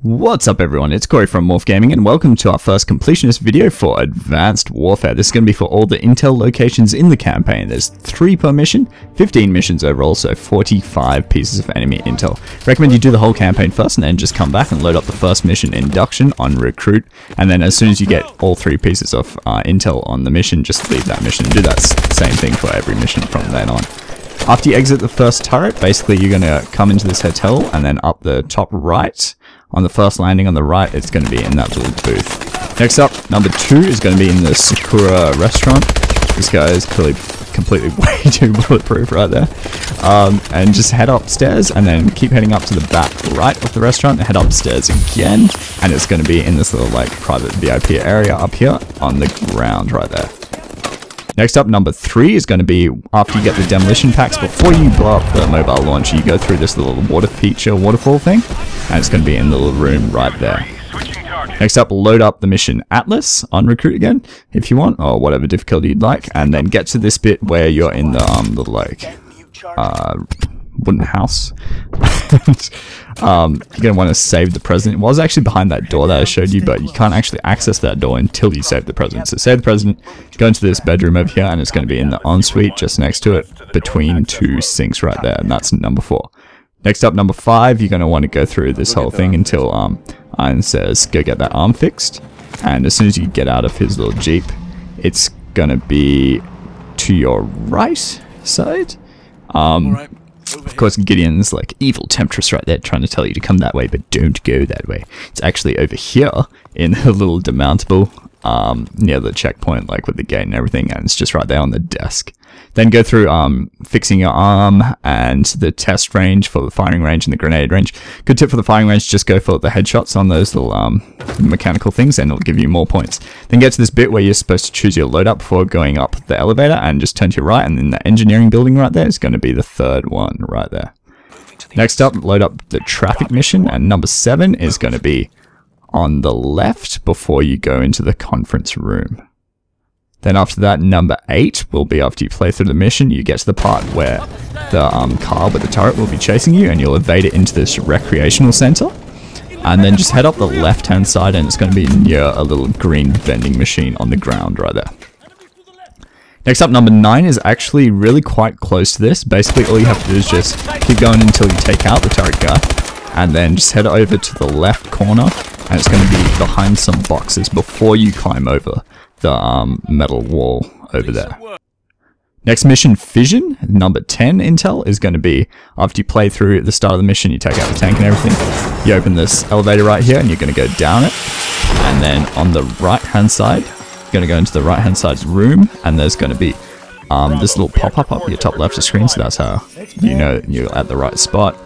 What's up everyone, it's Corey from MAWF Gaming and welcome to our first completionist video for Advanced Warfare. This is going to be for all the intel locations in the campaign. There's 3 per mission, 15 missions overall, so 45 pieces of enemy intel. Recommend you do the whole campaign first and then just come back and load up the first mission, Induction, on Recruit, and then as soon as you get all 3 pieces of intel on the mission, just leave that mission and do that same thing for every mission from then on. After you exit the first turret, basically you're going to come into this hotel and then up the top right. On the first landing on the right, it's going to be in that little booth. Next up, number 2 is going to be in the Sakura restaurant. This guy is clearly completely way too bulletproof right there. And just head upstairs and then keep heading up to the back right of the restaurant and head upstairs again. And it's going to be in this little like private VIP area up here on the ground right there. Next up, number 3 is going to be after you get the demolition packs. Before you blow up the mobile launcher, you go through this little water feature waterfall thing, and it's going to be in the little room right there. Next up, load up the mission Atlas on Recruit again, if you want, or whatever difficulty you'd like, and then get to this bit where you're in the little like wooden house. You're going to want to save the president. It was actually behind that door that I showed you, but you can't actually access that door until you save the president. So save the president, go into this bedroom over here, and it's going to be in the ensuite just next to it, between 2 sinks right there, and that's number 4. Next up, number 5, you're going to want to go through this whole thing until Iron says go get that arm fixed, and as soon as you get out of his little jeep, it's going to be to your right side. Of course, Gideon's like evil temptress right there trying to tell you to come that way, but don't go that way. It's actually over here in the little demountable near the checkpoint, like with the gate and everything, and it's just right there on the desk. Then go through fixing your arm and the test range for the firing range and the grenade range. Good tip for the firing range, just go for the headshots on those little mechanical things and it'll give you more points. Then get to this bit where you're supposed to choose your loadout before going up the elevator and just turn to your right, and then the engineering building right there is going to be the 3rd one right there. Next up, load up the traffic mission, and number 7 is going to be on the left before you go into the conference room. Then after that, number 8 will be after you play through the mission, you get to the part where the car with the turret will be chasing you and you'll evade it into this recreational center. And then just head up the left hand side and it's going to be near a little green vending machine on the ground right there. Next up, number 9 is actually really quite close to this. Basically all you have to do is just keep going until you take out the turret guy, and then just head over to the left corner and it's going to be behind some boxes before you climb over the metal wall over there. Next mission, Fission, number 10 intel, is going to be after you play through the start of the mission, you take out the tank and everything, you open this elevator right here and you're going to go down it, and then on the right hand side, you're going to go into the right hand side's room, and there's going to be this little pop-up up your top left of the screen, so that's how you know you're at the right spot.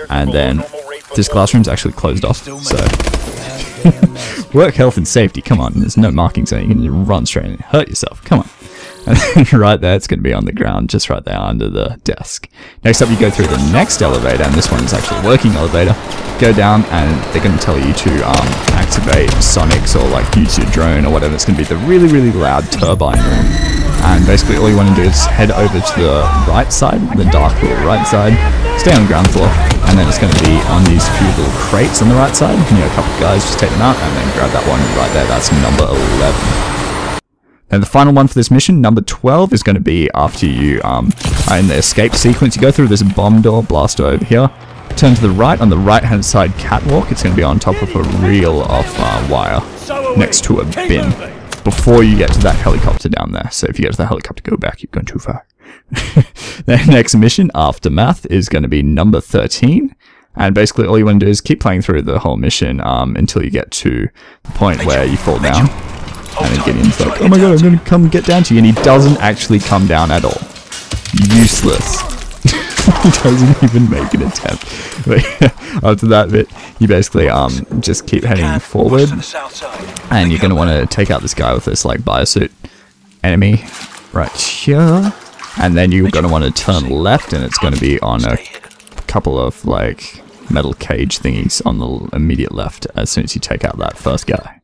And then this classroom's actually closed off, so work health and safety, come on, there's no markings on it, you can just run straight and hurt yourself, come on. And then right there, it's going to be on the ground, just right there under the desk. Next up, you go through the next elevator, and this one is actually a working elevator. Go down, and they're going to tell you to activate sonics or like use your drone or whatever. It's going to be the really, really loud turbine room. And basically all you want to do is head over to the right side, the dark little right side, stay on the ground floor, and then it's going to be on these few little crates on the right side. You know, a couple of guys, just take them out and then grab that one right there. That's number 11. And the final one for this mission, number 12, is going to be after you are in the escape sequence. You go through this bomb door, blast door over here, turn to the right, on the right hand side catwalk, it's going to be on top of a reel of wire next to a bin before you get to that helicopter down there. So if you get to the helicopter, go back, you've gone too far. The next mission, Aftermath, is going to be number 13. And basically all you want to do is keep playing through the whole mission until you get to the point where you fall down. And then Gideon's like, oh my god, I'm going to come get down to you. And he doesn't actually come down at all. Useless. He doesn't even make an attempt. But after that bit, you basically just keep heading forward. And you're going to want to take out this guy with this like biosuit enemy right here. And then you're going to want to turn left, and it's going to be on a couple of like metal cage thingies on the immediate left as soon as you take out that first guy.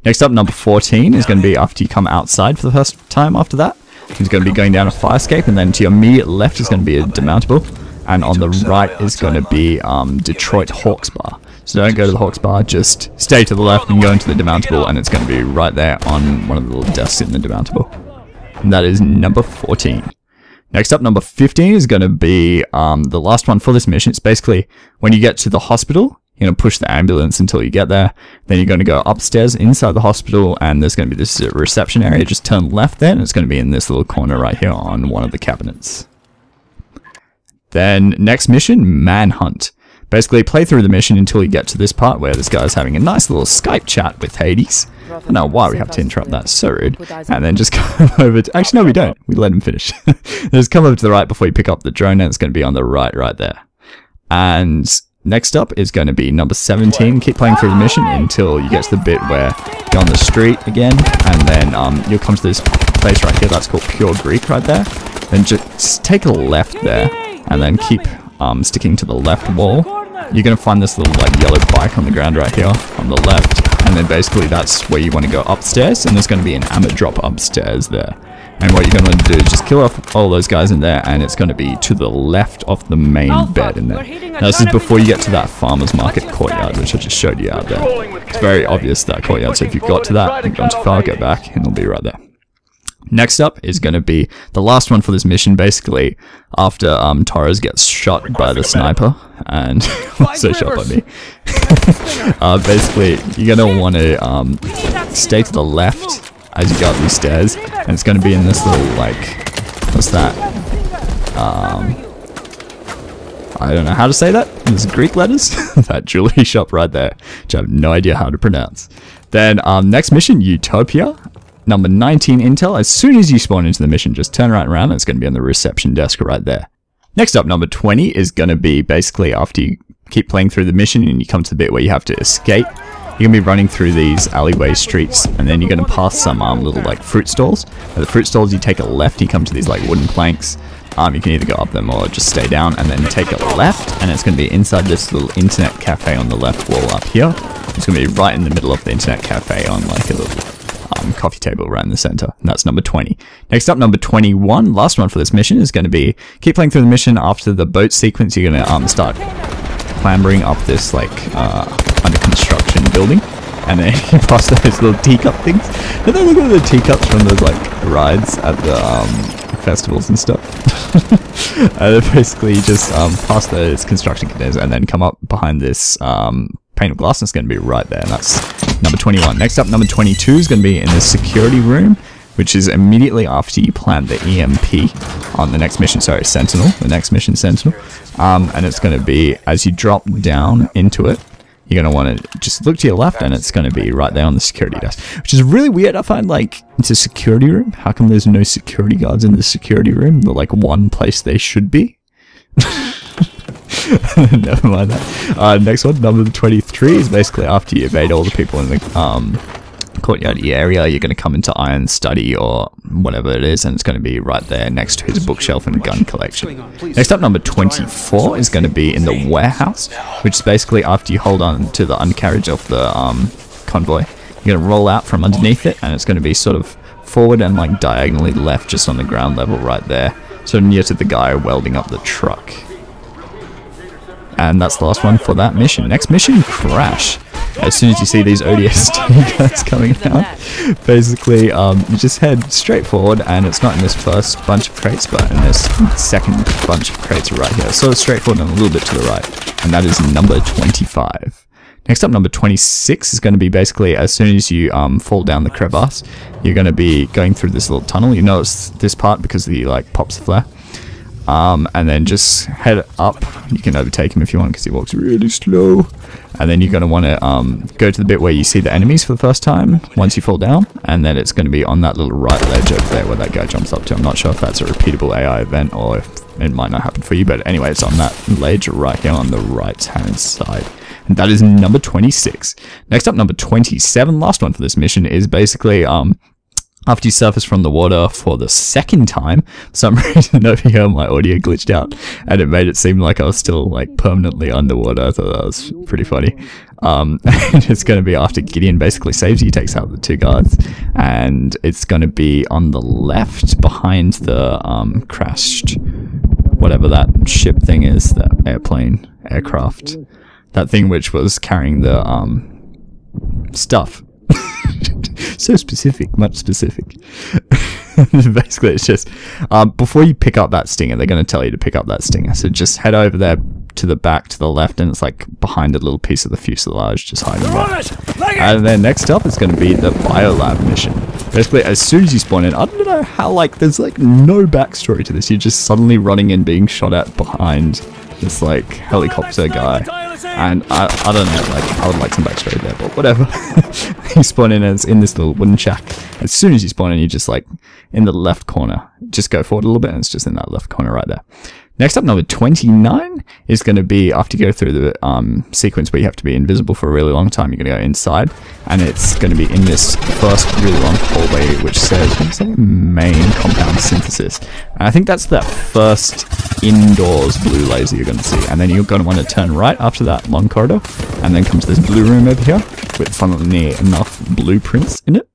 Next up, number 14 is going to be after you come outside for the first time after that. He's going to be going down a fire escape, and then to your immediate left is going to be a demountable, and on the right is going to be Detroit Hawks Bar. So don't go to the Hawks Bar, just stay to the left and go into the demountable, and it's going to be right there on one of the little desks in the demountable. And that is number 14. Next up, number 15 is going to be the last one for this mission. It's basically when you get to the hospital, you're going to push the ambulance until you get there. Then you're going to go upstairs inside the hospital, and there's going to be this reception area. Just turn left there, and it's going to be in this little corner right here on one of the cabinets. Then next mission, Manhunt. Basically play through the mission until you get to this part where this guy's having a nice little Skype chat with Hades. I don't know why we have to interrupt that, so rude. And then just come over to... Actually, no, we don't. We let him finish. Just come over to the right before you pick up the drone, and it's going to be on the right there. And next up is going to be number 17. Keep playing through the mission until you get to the bit where you're on the street again, and then you'll come to this place right here that's called Pure Greek right there. Then just take a left there, and then keep sticking to the left wall. You're going to find this little like yellow bike on the ground right here on the left, and then basically that's where you want to go upstairs, and there's going to be an ammo drop upstairs there. And what you're going to do is just kill off all those guys in there, and it's going to be to the left of the main bed in there. Now this is before you get to that farmer's market courtyard, which I just showed you out there. It's very obvious, that courtyard, so if you've got to that and gone too far, go back and it'll be right there. Next up is going to be the last one for this mission, basically after Torres gets shot by the sniper, and also shot by me. Basically, you're going to want to stay to the left as you go up these stairs, and it's going to be in this little, like, what's that? I don't know how to say that. There's Greek letters. That jewelry shop right there, which I have no idea how to pronounce. Then next mission, Utopia. Number 19 intel. As soon as you spawn into the mission, just turn right around and it's going to be on the reception desk right there. Next up, number 20 is going to be basically after you keep playing through the mission and you come to the bit where you have to escape. You're going to be running through these alleyway streets, and then you're going to pass some little like fruit stalls. At the fruit stalls, you take a left, you come to these like wooden planks. You can either go up them or just stay down, and then take a left, and it's going to be inside this little internet cafe on the left wall up here. It's going to be right in the middle of the internet cafe on like a little coffee table right in the center, and that's number 20. Next up, number 21, last one for this mission, is going to be keep playing through the mission. After the boat sequence, you're going to start clambering up this like under construction building, and then you pass those little teacup things. Don't they look like the teacups from those like rides at the festivals and stuff? And then basically you just pass those construction containers and then come up behind this pane of glass, and it's going to be right there, and that's number 21. Next up, number 22 is going to be in the security room, which is immediately after you plant the EMP on the next mission. Sorry, Sentinel. The next mission, Sentinel. And it's going to be as you drop down into it, you're going to want to just look to your left, and it's going to be right there on the security desk, which is really weird. I find, like, it's a security room. How come there's no security guards in the security room? The like one place they should be. Never mind that. Next one, number 23, is basically after you evade all the people in the courtyard area, you're going to come into Iron's study or whatever it is, and it's going to be right there next to his bookshelf and gun collection. Next up, number 24 is going to be in the warehouse, which is basically after you hold on to the undercarriage of the convoy. You're going to roll out from underneath it, and it's going to be sort of forward and like diagonally left, just on the ground level right there, so near to the guy welding up the truck. And that's the last one for that mission. Next mission, Crash. As soon as you see these ODS guys coming out, basically you just head straight forward, and it's not in this first bunch of crates, but in this second bunch of crates right here. So it's straightforward and a little bit to the right, and that is number 25. Next up, number 26 is going to be basically as soon as you fall down the crevasse, you're going to be going through this little tunnel. You notice this part because he like pops the flare. And then just head up. You can overtake him if you want, because he walks really slow. And then you're going to want to go to the bit where you see the enemies for the first time once you fall down, and then it's going to be on that little right ledge over there where that guy jumps up to. I'm not sure if that's a repeatable AI event or if it might not happen for you, but anyway, it's on that ledge right here on the right hand side. And that is number 26. Next up, number 27, last one for this mission, is basically after you surface from the water for the second time. For some reason over here my audio glitched out, and it made it seem like I was still like permanently underwater. I thought that was pretty funny. And it's going to be after Gideon basically saves you, takes out the two guards, and it's going to be on the left behind the crashed whatever that ship thing is, that aircraft. That thing which was carrying the stuff. So specific, much specific. Basically, it's just before you pick up that stinger, they're going to tell you to pick up that stinger. So just head over there to the back, to the left, and it's like behind a little piece of the fuselage, just hiding there. And then next up is going to be the biolab mission. Basically, as soon as you spawn in, I don't know how, like, there's like no backstory to this. You're just suddenly running in, being shot at behind this like helicopter guy. And I don't know, like, I would like some backstory there, but whatever. You spawn in as in this little wooden shack. As soon as you spawn in, you're just like in the left corner. Just go forward a little bit, and it's just in that left corner right there. Next up, number 29 is going to be, after you go through the sequence where you have to be invisible for a really long time, you're going to go inside, and it's going to be in this first really long hallway, which says, what is it? Main compound synthesis. And I think that's that first indoors blue laser you're going to see, and then you're going to want to turn right after that long corridor, and then come to this blue room over here, with funnily enough blueprints in it.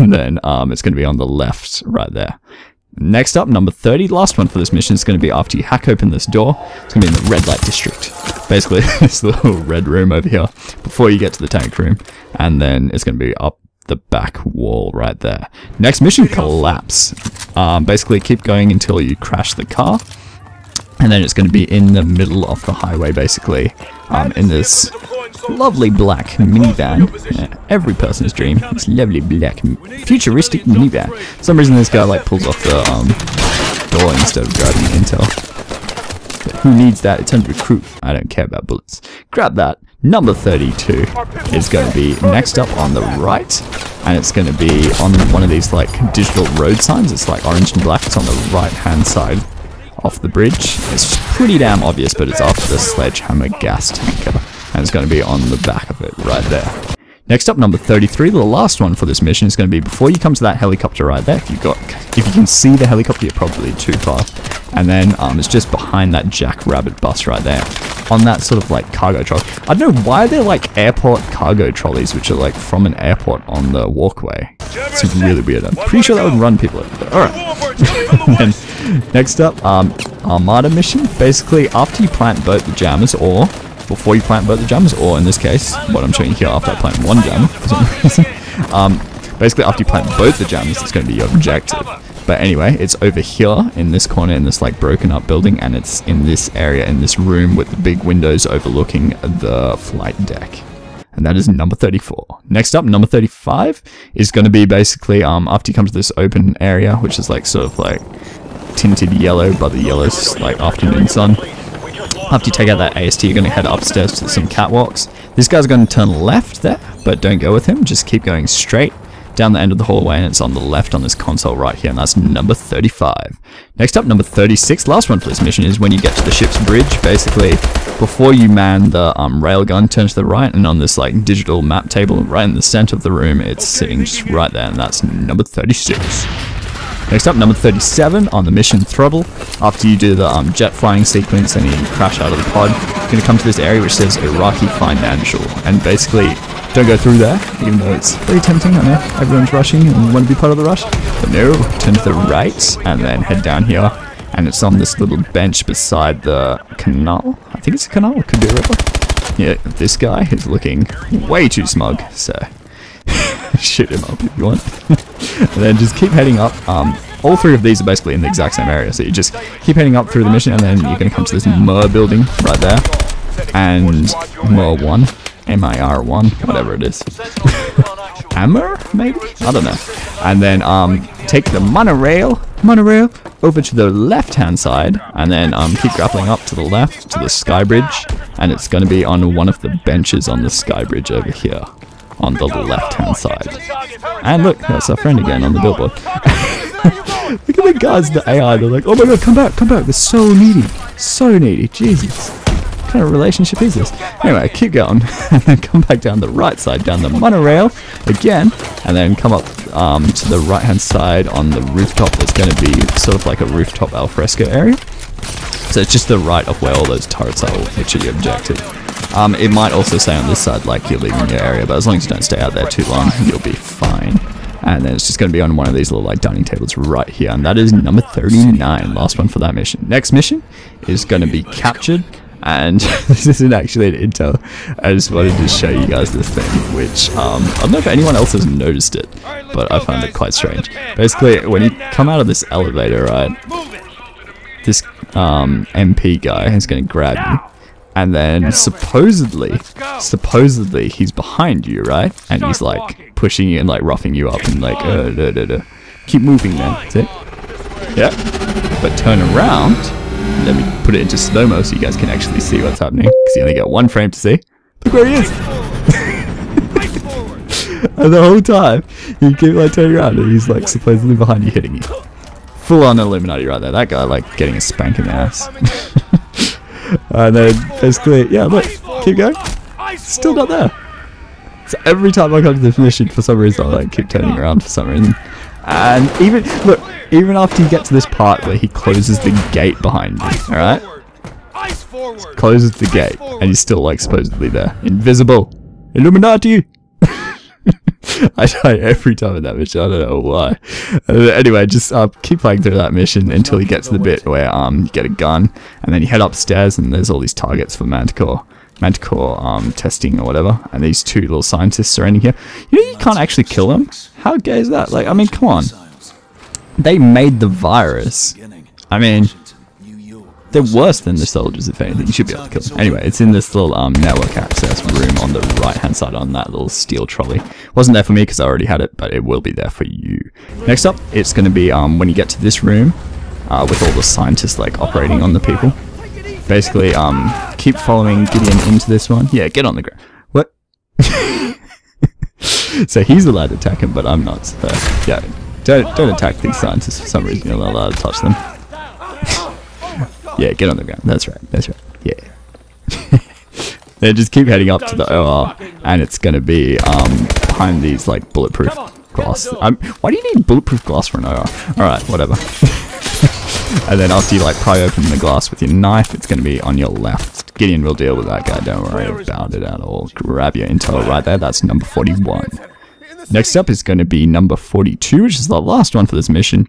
And then it's going to be on the left right there. Next up, number 30, last one for this mission, is going to be after you hack open this door. It's going to be in the red light district. Basically, this little red room over here before you get to the tank room. And then it's going to be up the back wall right there. Next mission, collapse. Basically, keep going until you crash the car. And then it's going to be in the middle of the highway, basically, in this lovely black minivan. Yeah, every person's dream. This lovely black futuristic minivan. For some reason, this guy like pulls off the door instead of driving Intel. But who needs that? It's under recruit. I don't care about bullets. Grab that. Number 32 is going to be next up on the right, and it's going to be on one of these like digital road signs. It's like orange and black. It's on the right-hand side off the bridge. It's pretty damn obvious, but it's after the sledgehammer gas tanker, and it's going to be on the back of it right there. Next up, number 33, the last one for this mission, is going to be before you come to that helicopter right there. If you can see the helicopter, you're probably too far. And then it's just behind that Jackrabbit bus right there, on that sort of like cargo trolley. I don't know why they're like airport cargo trolleys, which are like from an airport on the walkway. It's really weird. I'm pretty sure that would run people over there. Alright. And next up, Armada mission. Basically, after you plant both the jammers, or before you plant both the jammers, or in this case, what I'm showing you here, after I plant one jammer for some reason. Basically, after you plant both the jammers, it's going to be your objective. But anyway, it's over here in this corner, in this like broken up building, and it's in this area, in this room with the big windows overlooking the flight deck. And that is number 34. Next up, number 35 is going to be basically after you come to this open area, which is like sort of like tinted yellow by the yellow's like afternoon sun. After you take out that AST, you're going to head upstairs to some catwalks. This guy's going to turn left there, but don't go with him. Just keep going straight down the end of the hallway, and it's on the left on this console right here, and that's number 35. Next up, number 36, last one for this mission, is when you get to the ship's bridge. Basically, before you man the railgun, turn to the right, and on this like digital map table right in the center of the room, it's sitting just right there, and that's number 36. Next up, number 37 on the mission throttle. After you do the jet flying sequence and you crash out of the pod, you're going to come to this area which says Iraqi Financial, and basically don't go through there, even though it's very tempting. I know everyone's rushing and you want to be part of the rush, but no, turn to the right and then head down here, and it's on this little bench beside the canal. I think it's a canal, it could be a river. Yeah, this guy is looking way too smug, so shoot him up if you want. And then just keep heading up. All three of these are basically in the exact same area, so you just keep heading up through the mission, and then you're going to come to this MIR building right there, and MIR 1, MIR 1, whatever it is. Hammer, maybe? I don't know. And then take the monorail over to the left-hand side, and then keep grappling up to the left to the sky bridge, and it's going to be on one of the benches on the sky bridge over here on the left-hand side. And look, that's our friend again on the billboard. Look at the guys, the AI, they're like, oh my god, come back, they're so needy, Jesus. What kind of relationship is this? Anyway, keep going, and then come back down the right side, down the monorail again, and then come up to the right-hand side on the rooftop. There's going to be sort of like a rooftop alfresco area. So it's just the right of where all those turrets are, which are your objective. It might also say on this side like you're leaving your area, but as long as you don't stay out there too long, you'll be fine. And then it's just going to be on one of these little like dining tables right here, and that is number 39, last one for that mission. Next mission is going to be captured. And this isn't actually an intel. I just wanted to show you guys this thing, which I don't know if anyone else has noticed it, but I found it quite strange. Basically, when you come out of this elevator, right, this MP guy is going to grab you, and then supposedly he's behind you, right, and he's like pushing you and like roughing you up and like keep moving, man. See? Yeah, but turn around. Let me put it into slow-mo so you guys can actually see what's happening, because you only get one frame to see. Look where he is! And the whole time, you keep like turning around and he's like supposedly behind you hitting you. Full on Illuminati right there. That guy like getting a spank in the ass. And then basically, yeah, look, keep going. Still not there. So every time I come to this mission, for some reason, I like keep turning around for some reason. And even, look, even after you get to this part where he closes the gate behind you, alright? Closes the gate, and he's still like supposedly there. Invisible! Illuminati! I die every time in that mission, I don't know why. Anyway, just keep playing through that mission until you get to the bit where you get a gun, and then you head upstairs and there's all these targets for Manticore testing or whatever, and these two little scientists surrounding here. You know, you can't actually kill them? How gay is that? Like, I mean, come on. They made the virus. I mean, they're worse than the soldiers, if anything. You should be able to kill them. Anyway, it's in this little network access room on the right-hand side on that little steel trolley. Wasn't there for me because I already had it, but it will be there for you. Next up, it's going to be when you get to this room with all the scientists like operating on the people. Basically, keep following Gideon into this one. Yeah, get on the ground. What? So he's allowed to attack him, but I'm not. So yeah, don't attack these scientists for some reason. You're not allowed to touch them. Yeah, get on the ground. That's right. That's right. Yeah. Then just keep heading up to the OR, and it's gonna be behind these like bulletproof glass. Why do you need bulletproof glass for an OR? All right, whatever. And then after you like pry open the glass with your knife, it's going to be on your left. Gideon will deal with that guy, don't worry about it at all. Grab your intel right there, that's number 41. Next up is going to be number 42, which is the last one for this mission.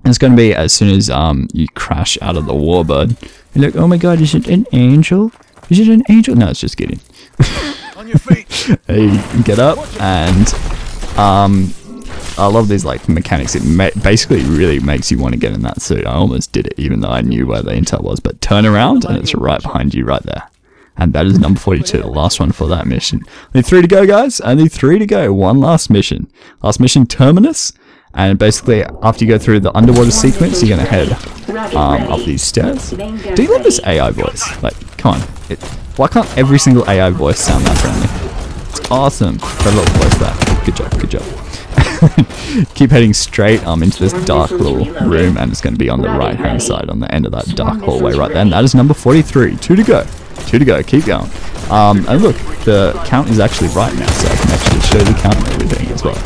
And it's going to be as soon as you crash out of the warbird. You're like, oh my god, is it an angel? Is it an angel? No, it's just Gideon. On your feet. You get up and I love these like mechanics. It basically really makes you want to get in that suit. I almost did it even though I knew where the intel was, but turn around and it's right behind you right there. And that is number 42, the last one for that mission. Only 3 to go, guys. Only 3 to go. One last mission. Last mission, Terminus. And basically, after you go through the underwater sequence, you're going to head up these stairs. Do you love this AI voice? Like, come on. Why can't every single AI voice sound that friendly? It's awesome. Got a little voice back. Good job, good job. Keep heading straight into this dark little room, and it's going to be on the right hand side on the end of that dark hallway right there, and that is number 43. 2 to go. 2 to go. Keep going. And look, the count is actually right now, so I can actually show the count and everything as well.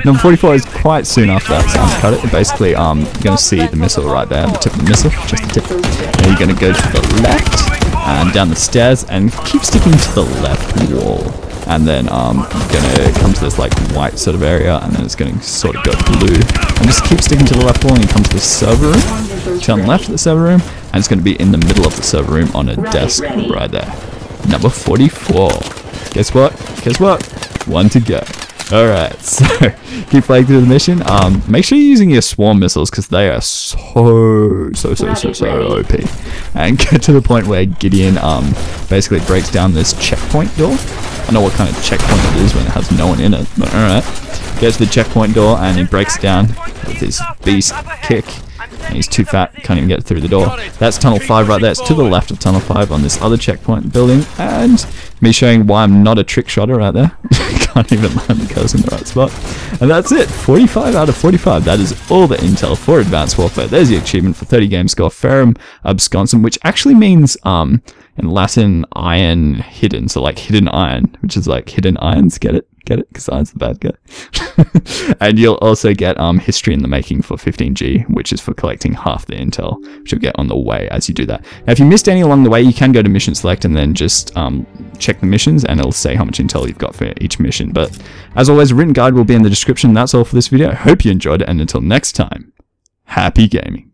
Number 44 is quite soon after that sound cut it. Basically, you're going to see the missile right there, the tip of the missile, just the tip. And you're going to go to the left and down the stairs and keep sticking to the left wall. And then you're going to come to this like white sort of area, and then it's going to sort of go blue. And just keep sticking to the left wall and you come to the server room. Turn left at the server room, and it's going to be in the middle of the server room on a desk right there. Number 44. Guess what? Guess what? 1 to go. Alright, so keep playing through the mission. Make sure you're using your swarm missiles because they are so OP. And get to the point where Gideon basically breaks down this checkpoint door. I don't know what kind of checkpoint it is when it has no one in it, but alright. Goes to the checkpoint door and he breaks down with his beast kick. And he's too fat, can't even get through the door. That's Tunnel 5 right there. It's to the left of Tunnel 5 on this other checkpoint building. And me showing why I'm not a trick shotter right there. Can't even land the cursor in the right spot. And that's it. 45 out of 45. That is all the intel for Advanced Warfare. There's the achievement for 30 game score. Ferrum Absconsum, which actually means in Latin iron hidden. So like hidden iron, which is like hidden irons. Get it? Get it? Because iron's the bad guy. And you'll also get history in the making for 15G, which is for collecting half the intel, which you'll get on the way as you do that. Now, if you missed any along the way, you can go to mission select and then just check the missions, and it'll say how much intel you've got for each mission. But as always, a written guide will be in the description. That's all for this video. Hope you enjoyed it, and until next time, happy gaming.